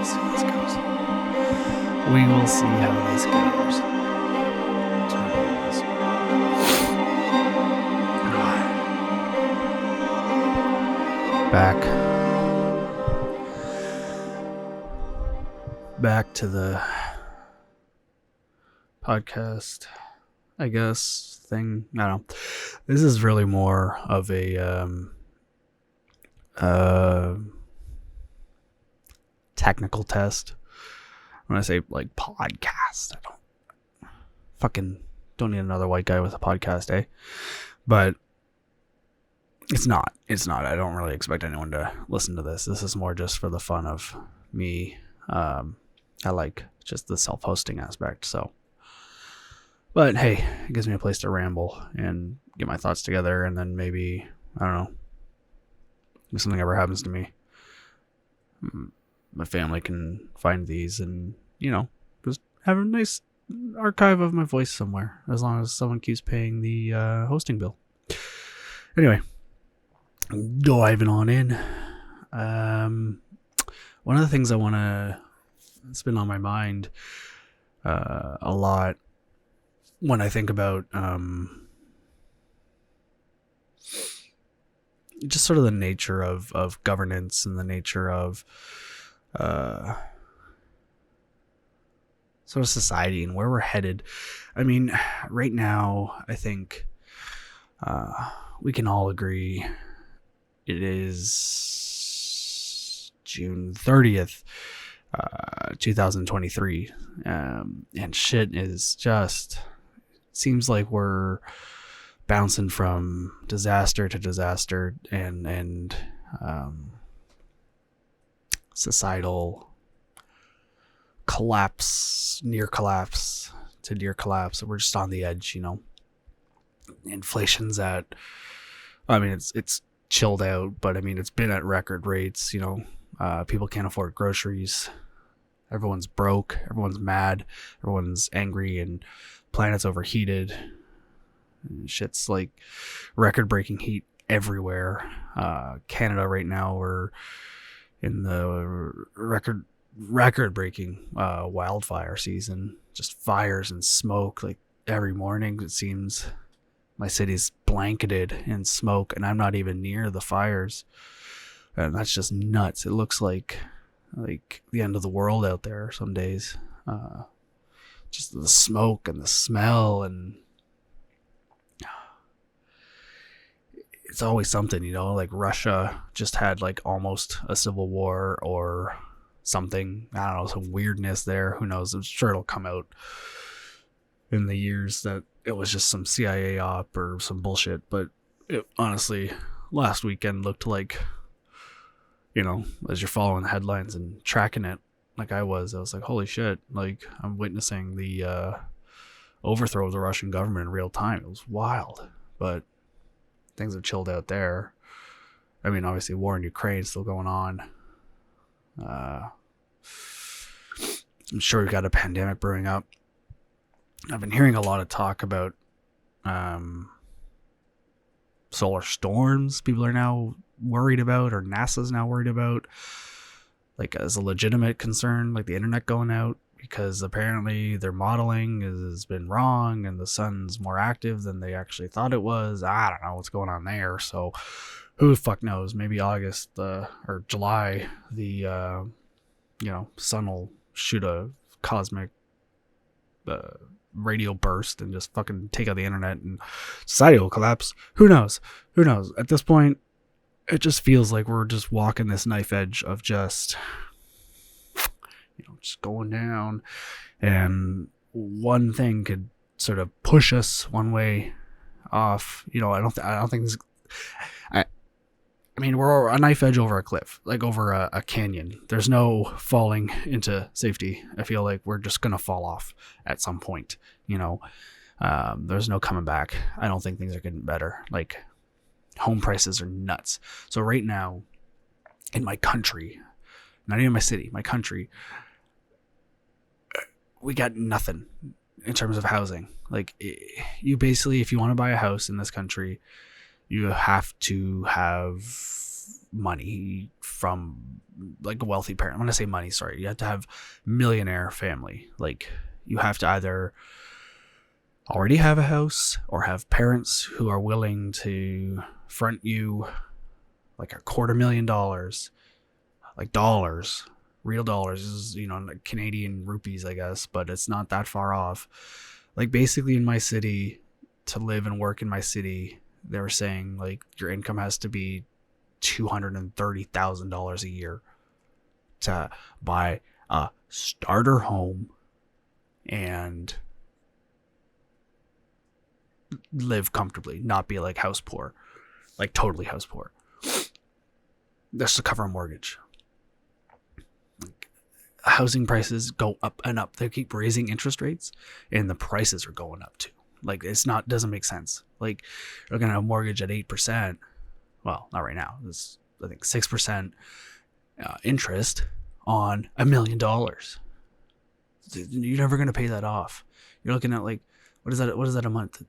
see how this goes. We will see how this goes. Back to the podcast, I guess, thing. I don't know. This is really more of a technical test. When I say like podcast, I don't need another white guy with a podcast, eh? But it's not. I don't really expect anyone to listen to this. This is more just for the fun of me. I like just the self-hosting aspect. So, but hey, it gives me a place to ramble and get my thoughts together, and then maybe, I don't know, if something ever happens to me, my family can find these and, you know, just have a nice archive of my voice somewhere, as long as someone keeps paying the hosting bill. Anyway, diving on in. One of the things I want to, it's been on my mind a lot when I think about just sort of the nature of governance and the nature of sort of society and where we're headed. I mean, right now, I think we can all agree it is June 30th, 2023, and shit is just, seems like we're bouncing from disaster to disaster and societal collapse, near collapse to near collapse. We're just on the edge, you know. Inflation's at, I mean, it's chilled out, but I mean, it's been at record rates, you know. People can't afford groceries. Everyone's broke. Everyone's mad. Everyone's angry, and planet's overheated. Shit's like record-breaking heat everywhere. Canada right now, we're in the record-breaking wildfire season. Just fires and smoke like every morning. It seems my city's blanketed in smoke, and I'm not even near the fires. And that's just nuts. It looks like the end of the world out there some days. Just the smoke and the smell, and it's always something, you know, like Russia just had like almost a civil war or something. I don't know, some weirdness there. Who knows? I'm sure it'll come out in the years that it was just some CIA op or some bullshit. But it, honestly, last weekend looked like, you know, as you're following the headlines and tracking it like I was like, holy shit, like I'm witnessing the overthrow of the Russian government in real time. It was wild, but things have chilled out there. I mean, obviously war in Ukraine is still going on. I'm sure we've got a pandemic brewing up. I've been hearing a lot of talk about solar storms people are now worried about, or NASA's now worried about, like as a legitimate concern, like the internet going out, because apparently their modeling has been wrong and the sun's more active than they actually thought it was. I don't know what's going on there. So who the fuck knows? Maybe August or July, the you know, sun will shoot a cosmic radio burst and just fucking take out the internet and society will collapse. Who knows? At this point, it just feels like we're just walking this knife edge of just, you know, just going down, and one thing could sort of push us one way off. You know, I don't think this, I mean, we're a knife edge over a cliff, like over a canyon. There's no falling into safety. I feel like we're just gonna fall off at some point, you know. There's no coming back. I don't think things are getting better. Like, home prices are nuts. So right now, in my country, not even my city, my country, we got nothing in terms of housing. Like, you basically, if you want to buy a house in this country, you have to have money from like a wealthy parent. When I say money, sorry, you have to have millionaire family. Like you have to either already have a house or have parents who are willing to front you like $250,000, like dollars, real dollars. This is, like Canadian rupees, I guess, but it's not that far off. Like basically in my city, to live and work in my city, they were saying like your income has to be $230,000 a year to buy a starter home and live comfortably, not be like house poor, like totally house poor. Just to cover a mortgage. Housing prices go up and up. They keep raising interest rates, and the prices are going up too. Like doesn't make sense. Like you're gonna have a mortgage at 8%. Well, not right now. It's I think 6% interest on $1 million. You're never gonna pay that off. You're looking at like what is that a month?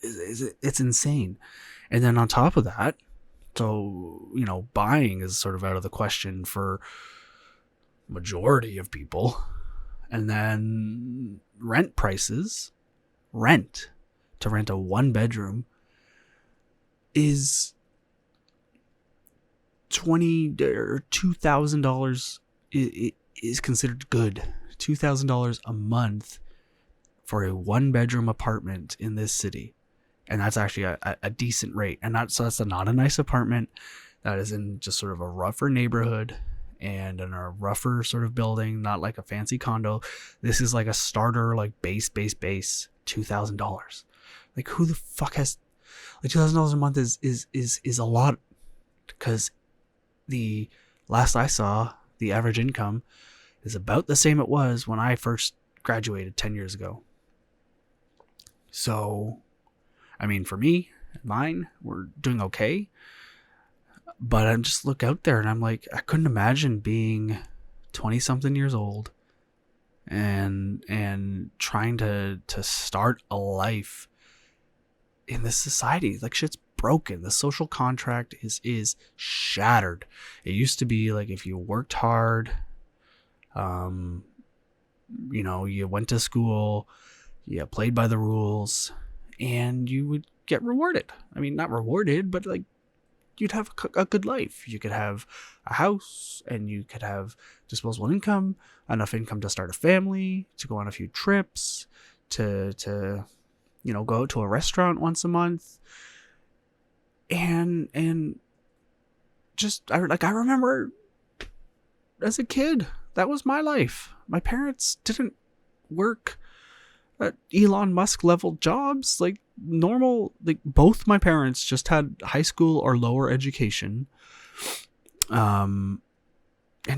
It's insane. And then on top of that, so buying is sort of out of the question for majority of people. And then rent to rent a 1-bedroom is $20 or $2,000 is considered good. $2,000 a month for a 1-bedroom apartment in this city. And that's actually a decent rate. And that's not a nice apartment. That is in just sort of a rougher neighborhood and in a rougher sort of building, not like a fancy condo. This is like a starter, like base, $2,000. Like who the fuck has like $2,000 a month is a lot, because the last I saw, the average income is about the same it was when I first graduated 10 years ago. So, I mean, for me, mine, we're doing okay. But I just look out there and I'm like, I couldn't imagine being 20 something years old and trying to start a life in this society. Like shit's broken. The social contract is shattered. It used to be like if you worked hard, you went to school, you played by the rules, and you would get rewarded. I mean, not rewarded, but like you'd have a good life. You could have a house and you could have disposable income, enough income to start a family, to go on a few trips, to go out to a restaurant once a month. And just, I remember as a kid, that was my life. My parents didn't work at Elon Musk level jobs, like normal, like both my parents just had high school or lower education, and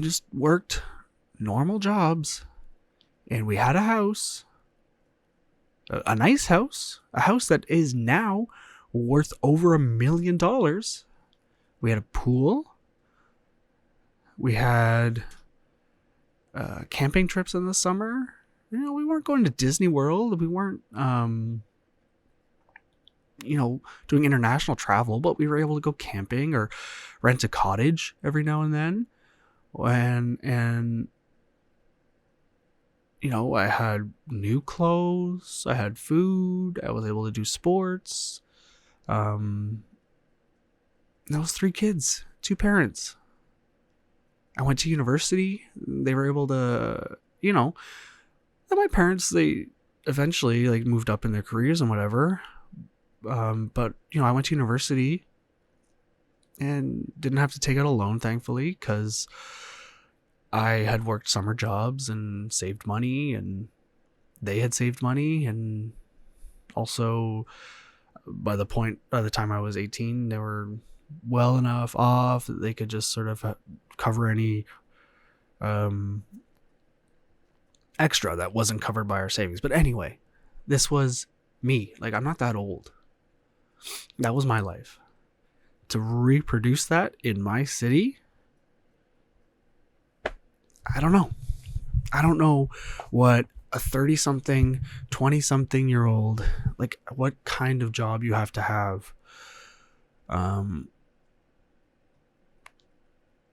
just worked normal jobs. And we had a house, a nice house, a house that is now worth over $1 million. We had a pool. We had camping trips in the summer. We weren't going to Disney World. We weren't, doing international travel, but we were able to go camping or rent a cottage every now and then. And I had new clothes. I had food. I was able to do sports. That was 3 kids, 2 parents. I went to university. They were able to, my parents, they eventually like moved up in their careers and whatever. But I went to university and didn't have to take out a loan, thankfully, because I had worked summer jobs and saved money, and they had saved money. And also by the time I was 18, they were well enough off that they could just sort of cover any extra that wasn't covered by our savings. But anyway, this was me. Like, I'm not that old. That was my life. To reproduce that in my city, I don't know. I don't know what a 30-something, 20-something-year-old, like, what kind of job you have to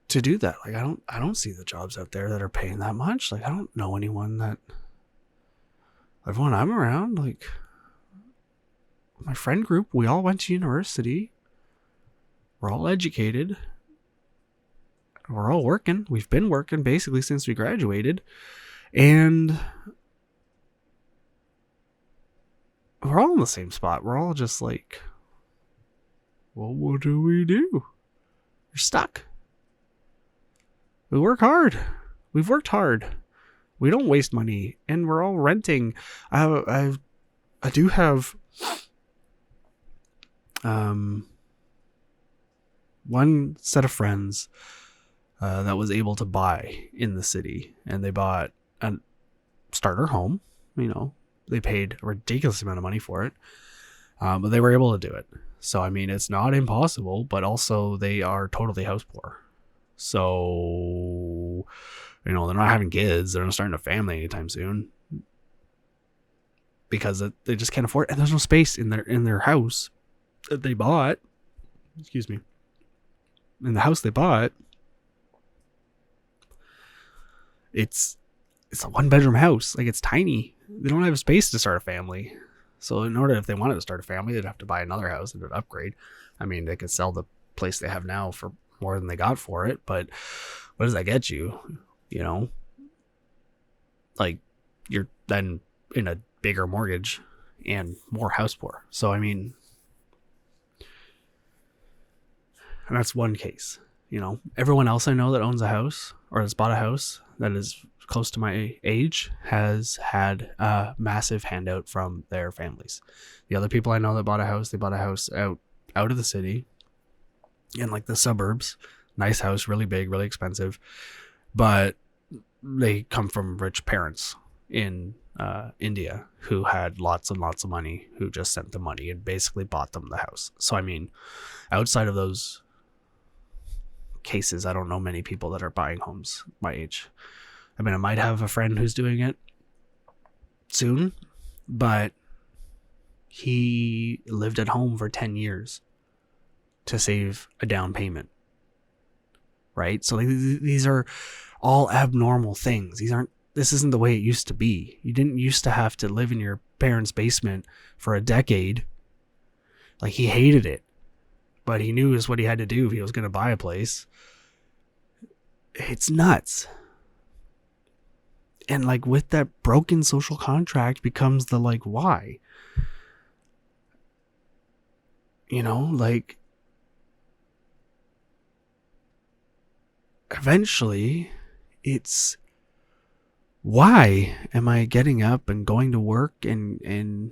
to do that. Like, I don't see the jobs out there that are paying that much. Like, I don't know anyone that, everyone I'm around, like my friend group, we all went to university. We're all educated. We're all working. We've been working basically since we graduated. And we're all in the same spot. We're all just like, well, what do we do? You're stuck. We work hard. We've worked hard. We don't waste money, and we're all renting. I do have one set of friends that was able to buy in the city, and they bought a starter home. You know, they paid a ridiculous amount of money for it, but they were able to do it. So, I mean, it's not impossible, but also they are totally house poor. So, you know, they're not having kids. They're not starting a family anytime soon because they just can't afford it. And there's no space in their house that they bought. Excuse me. In the house they bought, it's a 1-bedroom house. Like, it's tiny. They don't have space to start a family. So in order, if they wanted to start a family, they'd have to buy another house and an upgrade. I mean, they could sell the place they have now for more than they got for it, but what does that get you? You know, like, you're then in a bigger mortgage and more house poor. So, I mean, and that's one case. You know, everyone else I know that owns a house or has bought a house that is close to my age has had a massive handout from their families. The other people I know that bought a house, they bought a house out of the city in like the suburbs. Nice house, really big, really expensive, but they come from rich parents in India who had lots and lots of money, who just sent the money and basically bought them the house. So, I mean, outside of those cases, I don't know many people that are buying homes my age. I mean, I might have a friend who's doing it soon, but he lived at home for 10 years to save a down payment. Right? So, like, these are all abnormal things. This isn't the way it used to be. You didn't used to have to live in your parents' basement for a decade. Like, he hated it, but he knew is what he had to do if he was going to buy a place. It's nuts. And, like, with that broken social contract becomes the, like, why? You know, like, eventually it's, why am I getting up and going to work and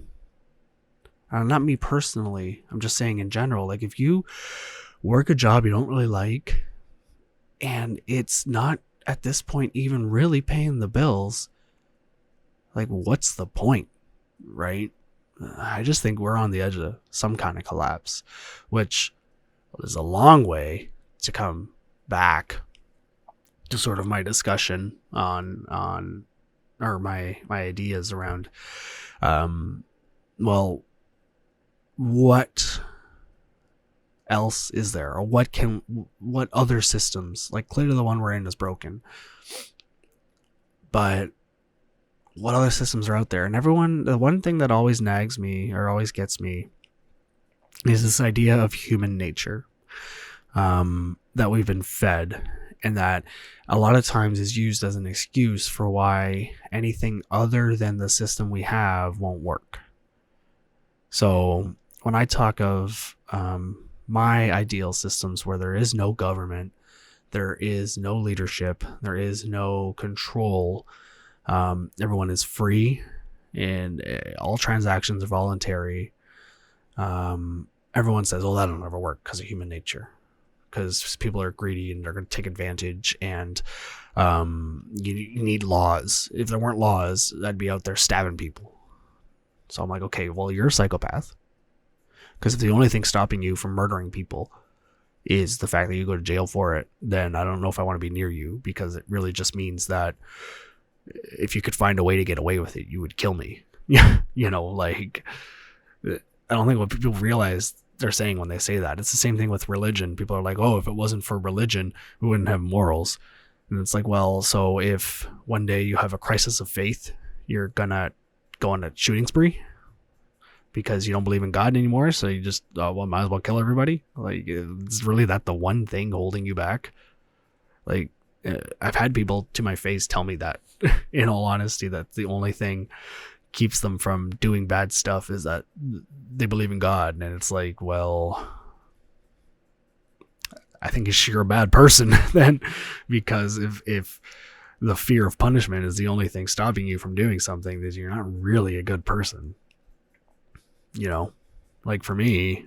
not me personally, I'm just saying in general, like, if you work a job you don't really like and it's not at this point even really paying the bills, like, what's the point, right? I just think we're on the edge of some kind of collapse, which is a long way to come back to sort of my discussion on or my ideas around well, what else is there, or what other systems, like, clearly the one we're in is broken, but what other systems are out there? And the one thing that always nags me or always gets me is this idea of human nature that we've been fed, and that a lot of times is used as an excuse for why anything other than the system we have won't work. So when I talk of my ideal systems where there is no government, there is no leadership, there is no control, everyone is free, and all transactions are voluntary, everyone says, oh, that'll never work because of human nature, because people are greedy and they're going to take advantage, and you need laws. If there weren't laws, I'd be out there stabbing people. So I'm like, okay, well, you're a psychopath, because if the only thing stopping you from murdering people is the fact that you go to jail for it, then I don't know if I want to be near you, because it really just means that if you could find a way to get away with it, you would kill me. You know, like, I don't think what people realize they're saying when they say that. It's the same thing with religion. People are like, oh, if it wasn't for religion, we wouldn't have morals. And it's like, well, so if one day you have a crisis of faith, you're gonna go on a shooting spree because you don't believe in God anymore, so you just might as well kill everybody. Like, it's really that the one thing holding you back? Like, I've had people to my face tell me that, in all honesty, that the only thing keeps them from doing bad stuff is that they believe in God. And it's like, well, I think you're a bad person then, because if the fear of punishment is the only thing stopping you from doing something, then you're not really a good person. You know, like for me,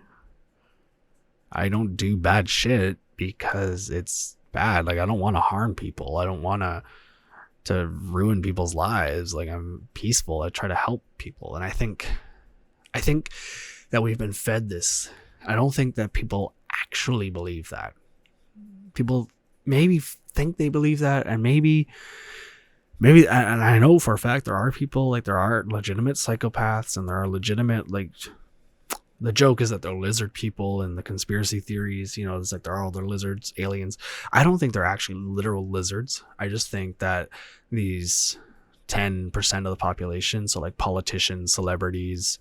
I don't do bad shit because it's bad. Like, I don't want to harm people. I don't want to ruin people's lives. Like, I'm peaceful. I try to help people. And I think that we've been fed this. I don't think that people actually believe that. People maybe think they believe that, and maybe, and I know for a fact there are people, like, there are legitimate psychopaths, and there are legitimate, like, the joke is that they're lizard people, and the conspiracy theories, you know, it's like they're lizards, aliens. I don't think they're actually literal lizards. I just think that these 10% of the population, so like politicians, celebrities,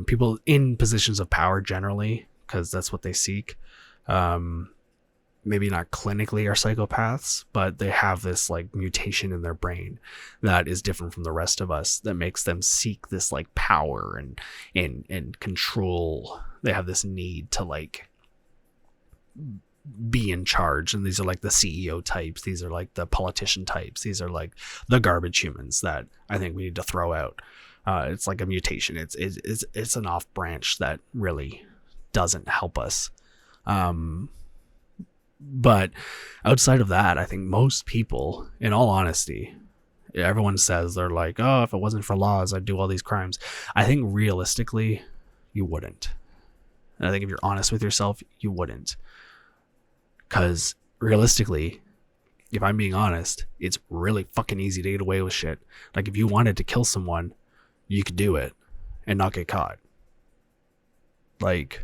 people in positions of power generally, because that's what they seek, maybe not clinically are psychopaths, but they have this like mutation in their brain that is different from the rest of us, that makes them seek this like power and control. They have this need to like be in charge, and these are like the CEO types, these are like the politician types, these are like the garbage humans that I think we need to throw out. It's like a mutation. It's an off branch that really doesn't help us. But outside of that, I think most people, in all honesty, everyone says they're like, oh, if it wasn't for laws, I'd do all these crimes. I think realistically, you wouldn't. And I think if you're honest with yourself, you wouldn't. Because realistically, if I'm being honest, it's really fucking easy to get away with shit. Like, if you wanted to kill someone, you could do it and not get caught. Like,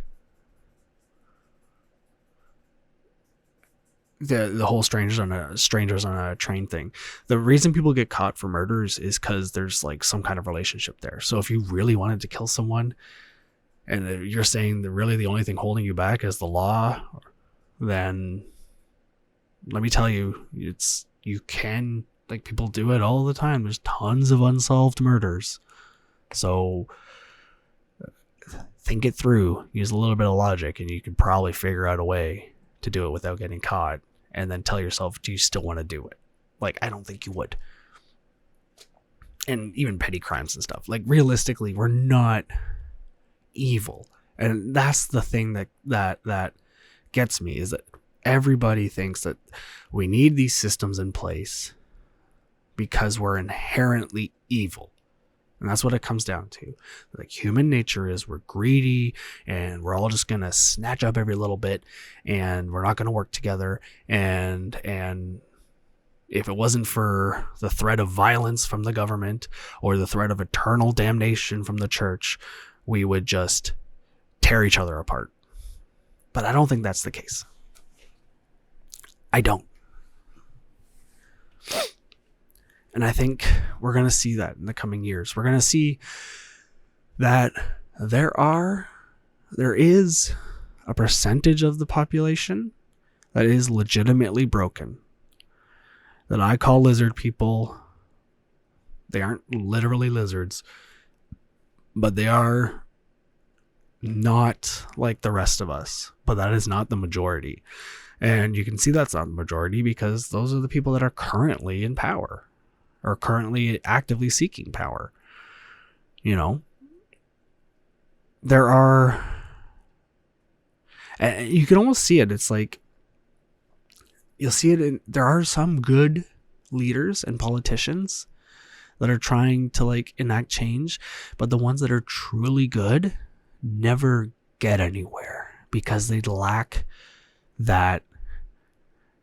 the whole strangers on a train thing. The reason people get caught for murders is because there's like some kind of relationship there. So if you really wanted to kill someone, and you're saying that really the only thing holding you back is the law, then let me tell you, you can, like, people do it all the time. There's tons of unsolved murders. So think it through, use a little bit of logic, and you could probably figure out a way to do it without getting caught. And then tell yourself, do you still want to do it? Like, I don't think you would. And even petty crimes and stuff. Like, realistically, we're not evil. And that's the thing that gets me, is that everybody thinks that we need these systems in place because we're inherently evil. And that's what it comes down to. Like, human nature is we're greedy, and we're all just going to snatch up every little bit, and we're not going to work together. And if it wasn't for the threat of violence from the government or the threat of eternal damnation from the church, we would just tear each other apart. But I don't think that's the case. I don't. And I think we're going to see that in the coming years. We're going to see that there is a percentage of the population that is legitimately broken, that I call lizard people. They aren't literally lizards, but they are not like the rest of us. But that is not the majority. And you can see that's not the majority because those are the people that are currently in power, or currently actively seeking power. You know, there are, and you can almost see it. It's like, you'll see it there are some good leaders and politicians that are trying to like enact change, but the ones that are truly good never get anywhere because they lack that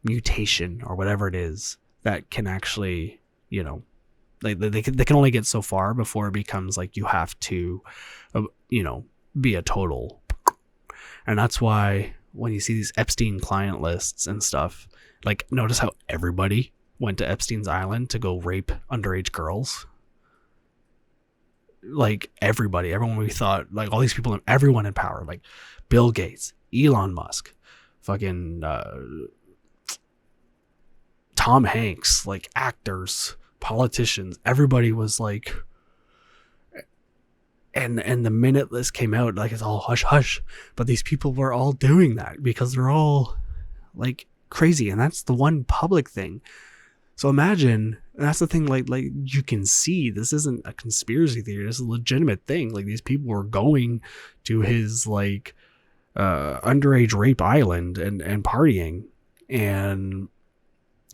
mutation or whatever it is that can actually, you know, they can only get so far before it becomes like you have to, you know, be a total And that's why when you see these Epstein client lists and stuff, like, notice how everybody went to Epstein's Island to go rape underage girls. Like, everyone we thought, like, all these people, everyone in power, like Bill Gates, Elon Musk, fucking Tom Hanks, like actors, politicians, everybody was like, and the minute this came out, like, it's all hush hush, but these people were all doing that because they're all like crazy, and that's the one public thing. So imagine, and that's the thing, like you can see this isn't a conspiracy theory, this is a legitimate thing. Like, these people were going to his like underage rape island and partying, and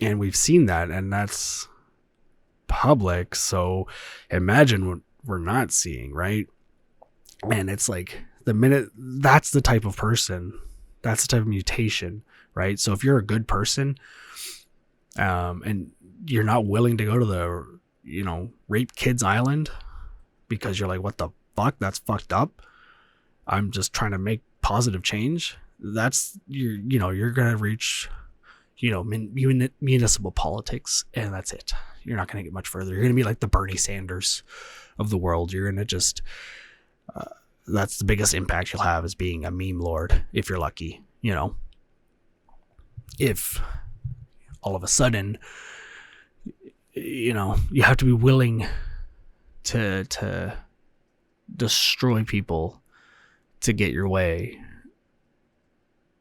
we've seen that, and that's public. So imagine what we're not seeing, right? And it's like, the minute, that's the type of person, that's the type of mutation, right? So if you're a good person, and you're not willing to go to the, rape kids island because you're like, what the fuck, that's fucked up, I'm just trying to make positive change, that's, you're gonna reach, municipal politics, and that's it. You're not gonna get much further. You're gonna be like the Bernie Sanders of the world. You're gonna just that's the biggest impact you'll have, is being a meme lord, if you're lucky. If all of a sudden, you have to be willing to destroy people to get your way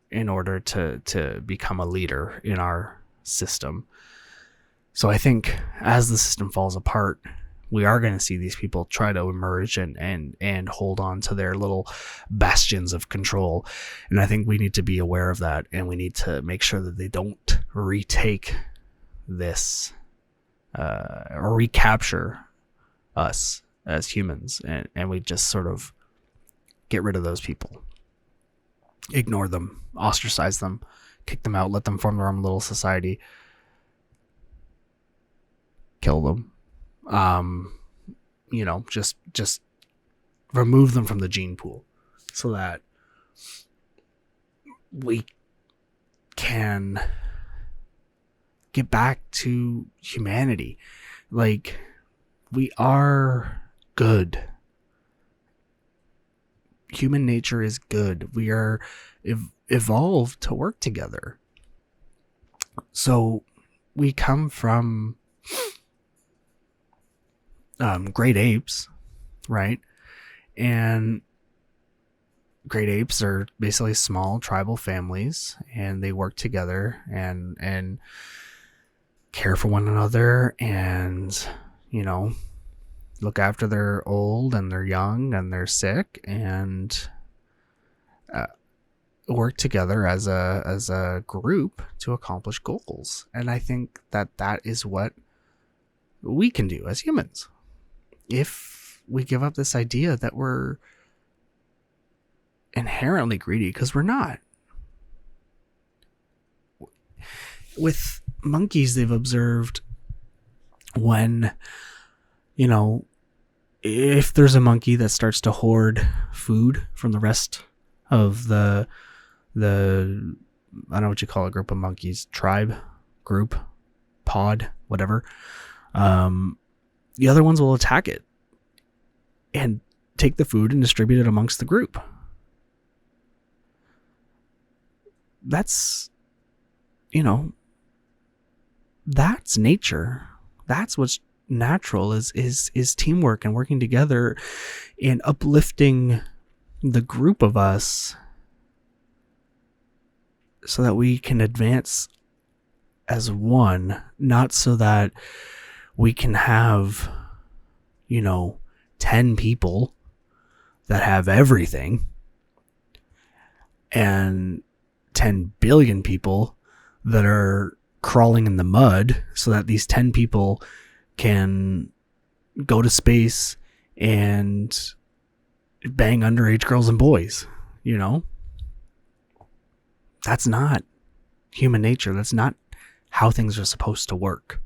in order to become a leader in our system. So I think as the system falls apart, we are going to see these people try to emerge and hold on to their little bastions of control. And I think we need to be aware of that, and we need to make sure that they don't retake this or recapture us as humans, and we just sort of get rid of those people, ignore them, ostracize them, kick them out, let them form their own little society, kill them, just remove them from the gene pool, so that we can get back to humanity. Like, we are good. Human nature is good. We are evolved to work together. So we come from great apes, right? And great apes are basically small tribal families, and they work together and care for one another, and look after their old and their young and their sick, and work together as a group to accomplish goals. And I think that is what we can do as humans, if we give up this idea that we're inherently greedy, because we're not. With monkeys, they've observed when, if there's a monkey that starts to hoard food from the rest of the I don't know what you call a group of monkeys, tribe, group, pod, whatever, the other ones will attack it and take the food and distribute it amongst the group. That's, that's nature. That's what's natural, is teamwork and working together and uplifting the group of us so that we can advance as one, not so that we can have, 10 people that have everything and 10 billion people that are crawling in the mud, so that these 10 people can go to space and bang underage girls and boys. That's not human nature. That's not how things are supposed to work.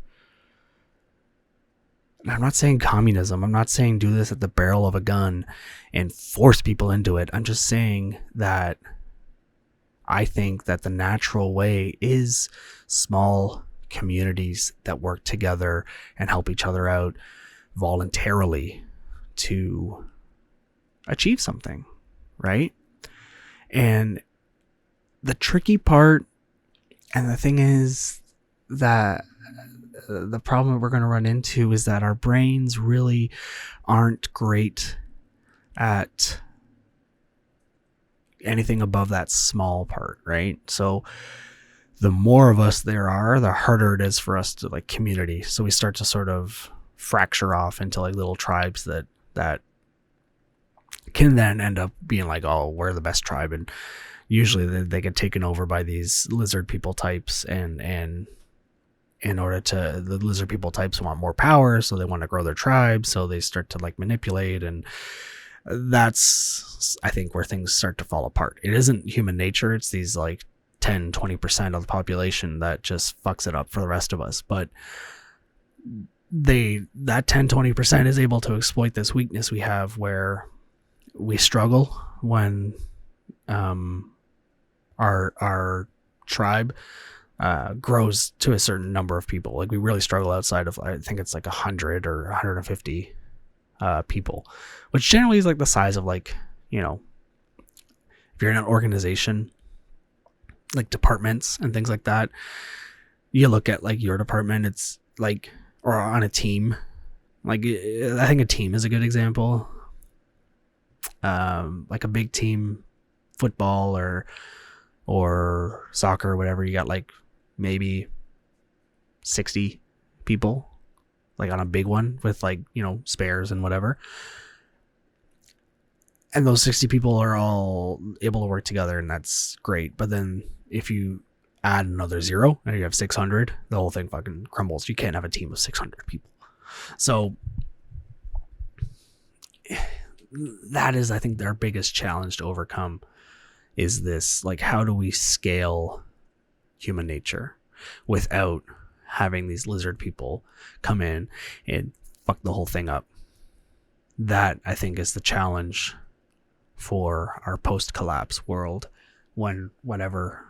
And I'm not saying communism. I'm not saying do this at the barrel of a gun and force people into it. I'm just saying that I think that the natural way is small communities that work together and help each other out voluntarily to achieve something, right? And the tricky part, and the thing is that the problem that we're going to run into is that our brains really aren't great at anything above that small part, right? So the more of us there are, the harder it is for us to like community. So we start to sort of fracture off into like little tribes that can then end up being like, oh, we're the best tribe. And usually they get taken over by these lizard people types, and in order to, the lizard people types want more power, so they want to grow their tribe, so they start to like manipulate, and that's, I think, where things start to fall apart. It isn't human nature, it's these like 10-20% of the population that just fucks it up for the rest of us. But that 10-20% is able to exploit this weakness we have, where we struggle when our tribe grows to a certain number of people. Like we really struggle outside of, I think it's like 100 or 150 people, which generally is like the size of, like, you know, if you're in an organization, like departments and things like that, you look at like your department, it's like, or on a team, like I think a team is a good example. Like a big team, football or soccer or whatever, you got like maybe 60 people, like on a big one with like, you know, spares and whatever. And those 60 people are all able to work together, and that's great. But then if you add another zero and you have 600, the whole thing fucking crumbles. You can't have a team of 600 people. So that is, I think, our biggest challenge to overcome, is this, like, how do we scale human nature without having these lizard people come in and fuck the whole thing up? That, I think, is the challenge for our post-collapse world, whenever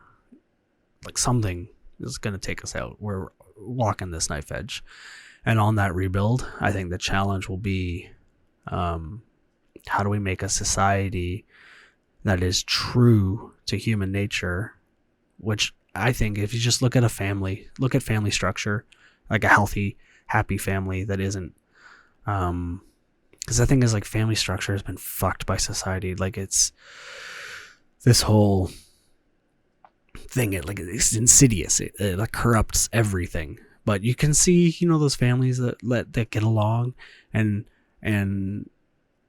like something is going to take us out. We're walking this knife edge, and on that rebuild, I think the challenge will be, how do we make a society that is true to human nature? Which I think, if you just look at family structure, like a healthy, happy family that isn't, because the thing is, like, family structure has been fucked by society. Like, it's this whole thing, it's insidious. It like corrupts everything. But you can see, you know, those families that get along and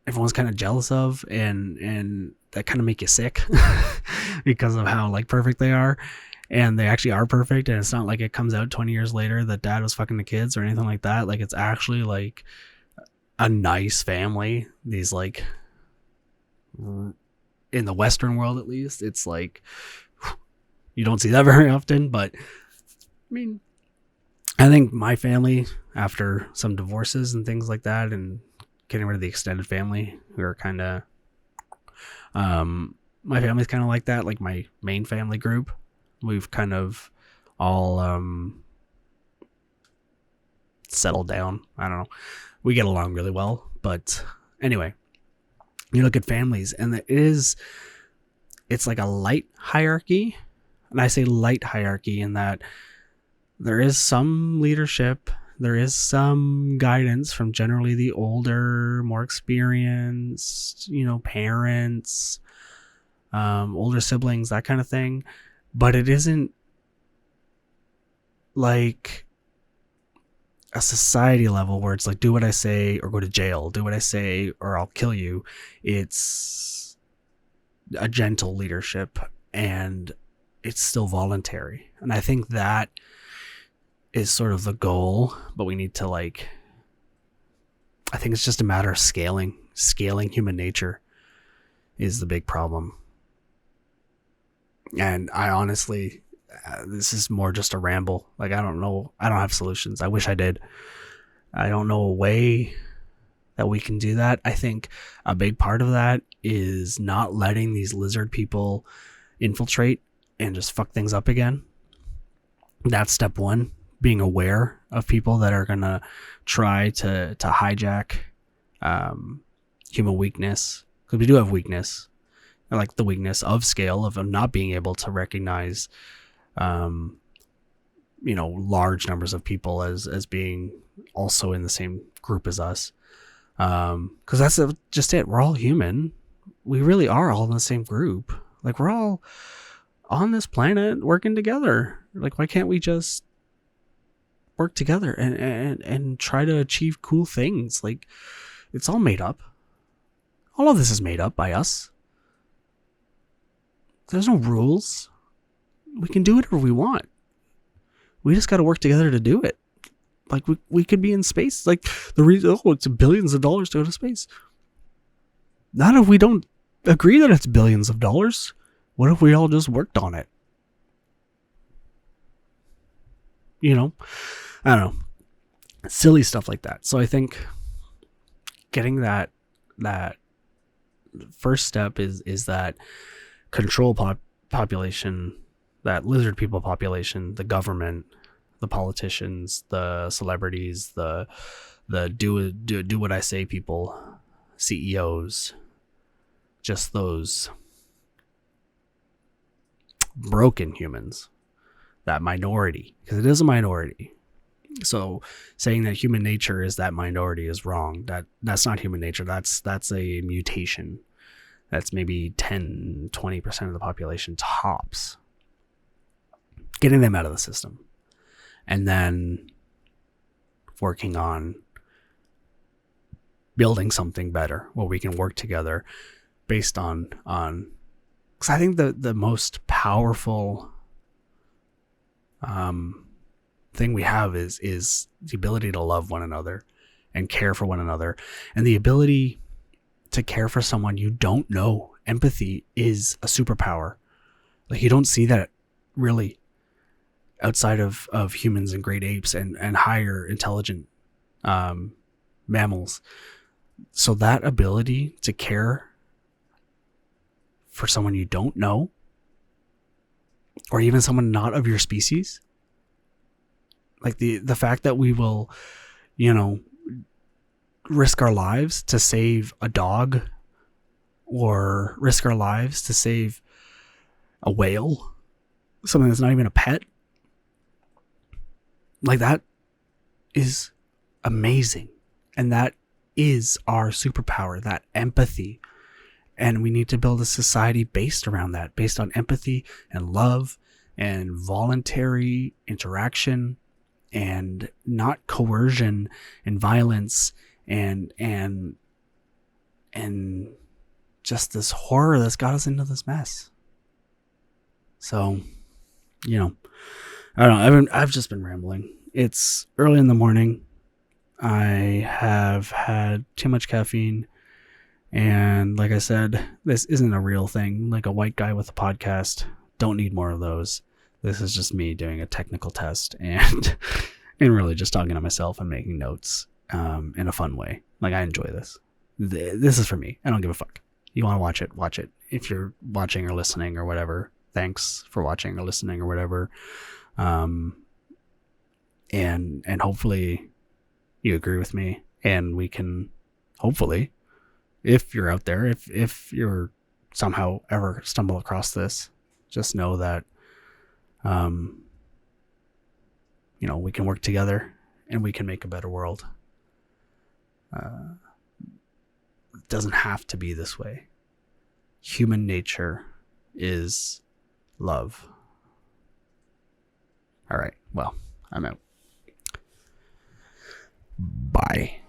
everyone's kind of jealous of, and that kind of make you sick because of how like perfect they are. And they actually are perfect, and it's not like it comes out 20 years later that dad was fucking the kids or anything like that. Like, it's actually like a nice family. These, like, in the Western world at least, it's like you don't see that very often. But I mean, I think my family, after some divorces and things like that, and getting rid of the extended family, we were kind of, my family's kind of like that. Like, my main family group, we've kind of all settled down. I don't know. We get along really well. But anyway, you look at families, and it's like a light hierarchy. And I say light hierarchy in that there is some leadership, there is some guidance from generally the older, more experienced, you know, parents, older siblings, that kind of thing. But it isn't like a society level where it's like, do what I say or go to jail, do what I say or I'll kill you. It's a gentle leadership, and it's still voluntary. And I think that is sort of the goal, but we need to, like, I think it's just a matter of scaling human nature is the big problem. And I honestly, this is more just a ramble. Like, I don't know. I don't have solutions. I wish I did. I don't know a way that we can do that. I think a big part of that is not letting these lizard people infiltrate and just fuck things up again. That's step one, being aware of people that are going to try to hijack human weakness, because we do have weakness, like the weakness of scale, of not being able to recognize large numbers of people as being also in the same group as us, because that's just it. We're all human. We really are all in the same group. Like, we're all on this planet working together. Like, why can't we just work together and try to achieve cool things? Like, it's all made up. All of this is made up by us. There's no rules. We can do whatever we want. We just got to work together to do it. Like, we could be in space. Like, the reason, it's billions of dollars to go to space. Not if we don't agree that it's billions of dollars. What if we all just worked on it? I don't know. Silly stuff like that. So I think getting that first step is that control population, that lizard people population, the government, the politicians, the celebrities, the do what I say people, CEOs, just those broken humans, that minority, because it is a minority. So saying that human nature is that minority is wrong. That's not human nature. That's a mutation. That's maybe 10-20% of the population tops. Getting them out of the system, and then working on building something better where we can work together based on because I think the most powerful thing we have is the ability to love one another and care for one another, and the ability to care for someone you don't know. Empathy is a superpower. Like, you don't see that really outside of humans and great apes and higher intelligent mammals. So that ability to care for someone you don't know, or even someone not of your species, like the fact that we will, risk our lives to save a dog, or risk our lives to save a whale, something that's not even a pet, like, that is amazing. And that is our superpower, that empathy. And we need to build a society based around that, based on empathy and love and voluntary interaction, and not coercion and violence and just this horror that's got us into this mess. So, I don't know. I've just been rambling. It's early in the morning. I have had too much caffeine. And like I said, this isn't a real thing. Like, a white guy with a podcast. Don't need more of those. This is just me doing a technical test and really just talking to myself and making notes in a fun way. Like, I enjoy this. This is for me. I don't give a fuck. You want to watch it, watch it. If you're watching or listening or whatever, thanks for watching or listening or whatever. And hopefully you agree with me, and we can hopefully, if you're out there, if you're somehow ever stumble across this, just know that, we can work together and we can make a better world. It doesn't have to be this way. Human nature is love. All right. Well, I'm out. Bye.